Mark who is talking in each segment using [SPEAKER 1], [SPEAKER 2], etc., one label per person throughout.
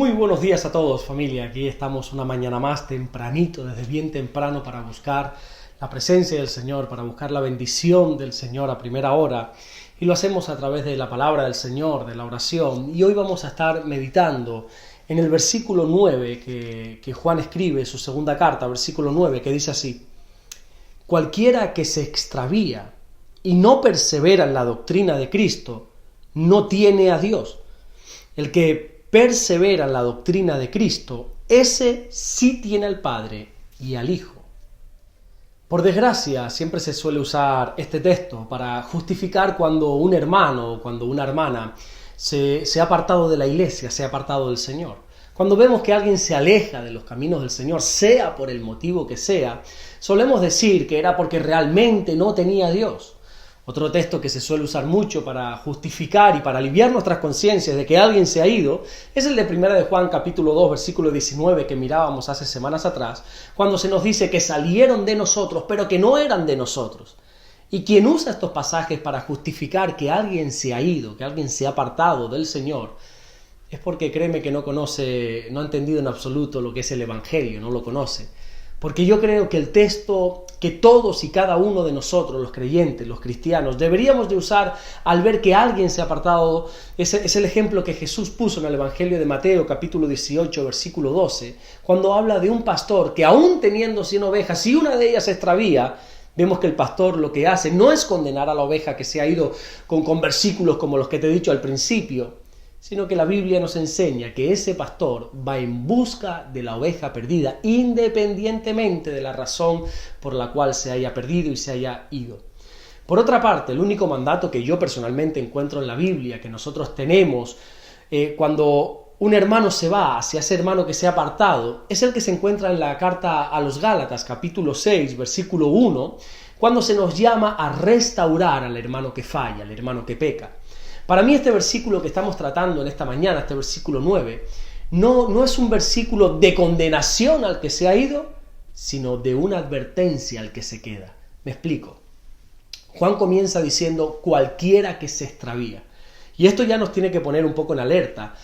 [SPEAKER 1] Muy buenos días a todos, familia. Aquí estamos una mañana más tempranito, desde bien temprano, para buscar la presencia del Señor, para buscar la bendición del Señor a primera hora. Y lo hacemos a través de la palabra del Señor, de la oración. Y hoy vamos a estar meditando en el versículo 9 que Juan escribe, su segunda carta, versículo 9, que dice así: cualquiera que se extravía y no persevera en la doctrina de Cristo, no tiene a Dios. El que persevera en la doctrina de Cristo, ese sí tiene al Padre y al Hijo. Por desgracia, siempre se suele usar este texto para justificar cuando un hermano o cuando una hermana se ha apartado de la iglesia, se ha apartado del Señor. Cuando vemos que alguien se aleja de los caminos del Señor, sea por el motivo que sea, solemos decir que era porque realmente no tenía a Dios. Otro texto que se suele usar mucho para justificar y para aliviar nuestras conciencias de que alguien se ha ido es el de 1 de Juan capítulo 2 versículo 19 que mirábamos hace semanas atrás, cuando se nos dice que salieron de nosotros pero que no eran de nosotros. Y quien usa estos pasajes para justificar que alguien se ha ido, que alguien se ha apartado del Señor, es porque créeme que no ha entendido en absoluto lo que es el Evangelio, no lo conoce. Porque yo creo que el texto que todos y cada uno de nosotros, los creyentes, los cristianos, deberíamos de usar al ver que alguien se ha apartado, es el ejemplo que Jesús puso en el Evangelio de Mateo, capítulo 18, versículo 12, cuando habla de un pastor que aún teniendo 100 ovejas, si una de ellas se extravía, vemos que el pastor lo que hace no es condenar a la oveja que se ha ido con versículos como los que te he dicho al principio, sino que la Biblia nos enseña que ese pastor va en busca de la oveja perdida, independientemente de la razón por la cual se haya perdido y se haya ido. Por otra parte, el único mandato que yo personalmente encuentro en la Biblia, que nosotros tenemos cuando un hermano se va hacia ese hermano que se ha apartado, es el que se encuentra en la carta a los Gálatas, capítulo 6, versículo 1, cuando se nos llama a restaurar al hermano que falla, al hermano que peca. Para mí este versículo que estamos tratando en esta mañana, este versículo 9, no es un versículo de condenación al que se ha ido, sino de una advertencia al que se queda. Me explico. Juan comienza diciendo cualquiera que se extravía. Y esto ya nos tiene que poner un poco en alerta,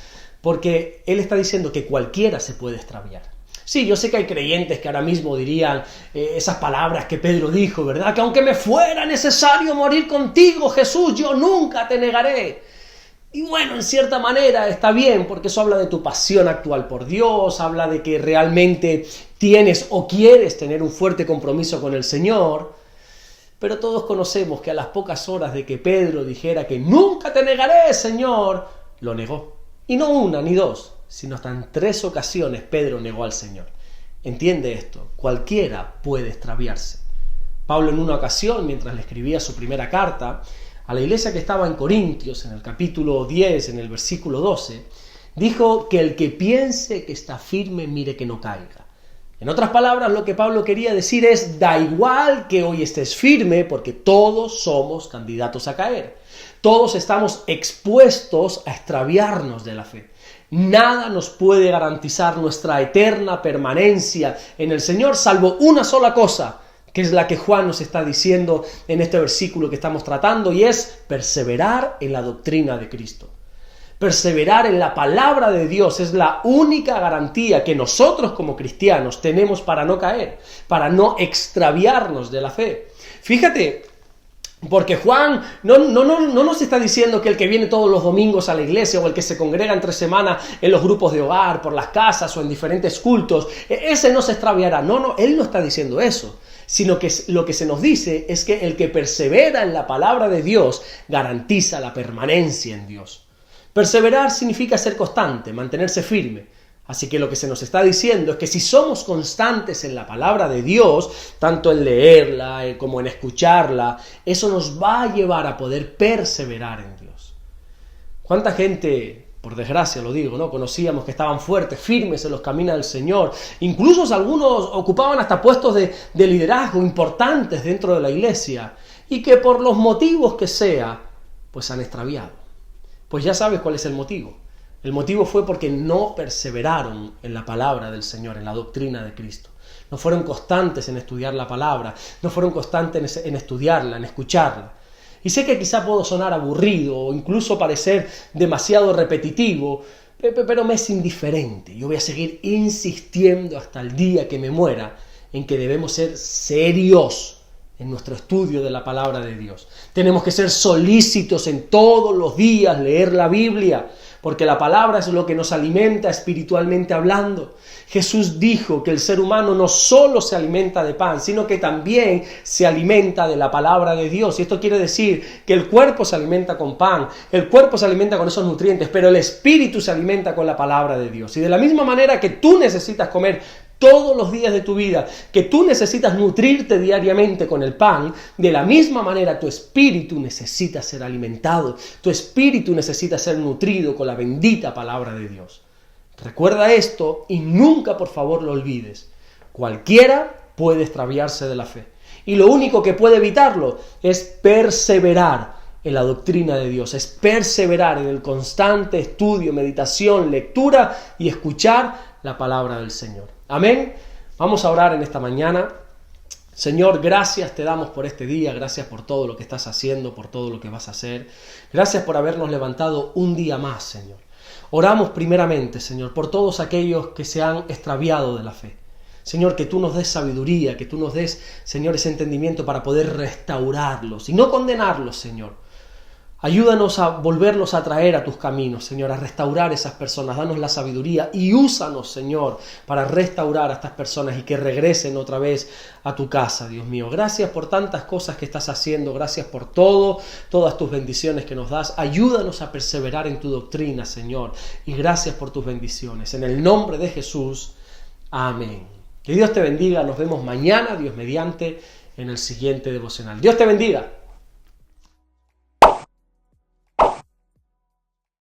[SPEAKER 1] porque él está diciendo que cualquiera se puede extraviar. Sí, yo sé que hay creyentes que ahora mismo dirían esas palabras que Pedro dijo, ¿verdad? Que aunque me fuera necesario morir contigo, Jesús, yo nunca te negaré. Y bueno, en cierta manera está bien, porque eso habla de tu pasión actual por Dios, habla de que realmente tienes o quieres tener un fuerte compromiso con el Señor. Pero todos conocemos que a las pocas horas de que Pedro dijera que nunca te negaré, Señor, lo negó. Y no una ni dos, sino hasta en 3 ocasiones Pedro negó al Señor. Entiende esto, cualquiera puede extraviarse. Pablo en una ocasión, mientras le escribía su primera carta a la iglesia que estaba en Corintios, en el capítulo 10, en el versículo 12, dijo que el que piense que está firme, mire que no caiga. En otras palabras, lo que Pablo quería decir es, da igual que hoy estés firme, porque todos somos candidatos a caer. Todos estamos expuestos a extraviarnos de la fe. Nada nos puede garantizar nuestra eterna permanencia en el Señor, salvo una sola cosa, que es la que Juan nos está diciendo en este versículo que estamos tratando, y es perseverar en la doctrina de Cristo. Perseverar en la palabra de Dios es la única garantía que nosotros como cristianos tenemos para no caer, para no extraviarnos de la fe. Fíjate, porque Juan no nos está diciendo que el que viene todos los domingos a la iglesia o el que se congrega entre semana en los grupos de hogar, por las casas o en diferentes cultos, ese no se extraviará. No, él no está diciendo eso, sino que lo que se nos dice es que el que persevera en la palabra de Dios garantiza la permanencia en Dios. Perseverar significa ser constante, mantenerse firme. Así que lo que se nos está diciendo es que si somos constantes en la palabra de Dios, tanto en leerla como en escucharla, eso nos va a llevar a poder perseverar en Dios. ¿Cuánta gente, por desgracia lo digo, ¿no? Conocíamos que estaban fuertes, firmes en los caminos del Señor? Incluso algunos ocupaban hasta puestos de liderazgo importantes dentro de la iglesia y que por los motivos que sea, pues han extraviado. Pues ya sabes cuál es el motivo. El motivo fue porque no perseveraron en la palabra del Señor, en la doctrina de Cristo. No fueron constantes en estudiar la palabra, no fueron constantes en estudiarla, en escucharla. Y sé que quizá puedo sonar aburrido o incluso parecer demasiado repetitivo, pero me es indiferente. Yo voy a seguir insistiendo hasta el día que me muera en que debemos ser serios en nuestro estudio de la palabra de Dios. Tenemos que ser solícitos en todos los días leer la Biblia, porque la palabra es lo que nos alimenta espiritualmente hablando. Jesús dijo que el ser humano no solo se alimenta de pan, sino que también se alimenta de la palabra de Dios. Y esto quiere decir que el cuerpo se alimenta con pan, el cuerpo se alimenta con esos nutrientes, pero el espíritu se alimenta con la palabra de Dios. Y de la misma manera que tú necesitas comer todos los días de tu vida, que tú necesitas nutrirte diariamente con el pan, de la misma manera tu espíritu necesita ser alimentado, tu espíritu necesita ser nutrido con la bendita palabra de Dios. Recuerda esto y nunca, por favor, lo olvides. Cualquiera puede extraviarse de la fe y lo único que puede evitarlo es perseverar en la doctrina de Dios, es perseverar en el constante estudio, meditación, lectura y escuchar la palabra del Señor. Amén. Vamos a orar en esta mañana. Señor, gracias te damos por este día, gracias por todo lo que estás haciendo, por todo lo que vas a hacer. Gracias por habernos levantado un día más, Señor. Oramos primeramente, Señor, por todos aquellos que se han extraviado de la fe. Señor, que tú nos des sabiduría, que tú nos des, Señor, ese entendimiento para poder restaurarlos y no condenarlos, Señor. Ayúdanos a volverlos a traer a tus caminos, Señor, a restaurar esas personas. Danos la sabiduría y úsanos, Señor, para restaurar a estas personas y que regresen otra vez a tu casa, Dios mío. Gracias por tantas cosas que estás haciendo. Gracias por todas tus bendiciones que nos das. Ayúdanos a perseverar en tu doctrina, Señor. Y gracias por tus bendiciones. En el nombre de Jesús. Amén. Que Dios te bendiga. Nos vemos mañana, Dios mediante, en el siguiente devocional. Dios te bendiga.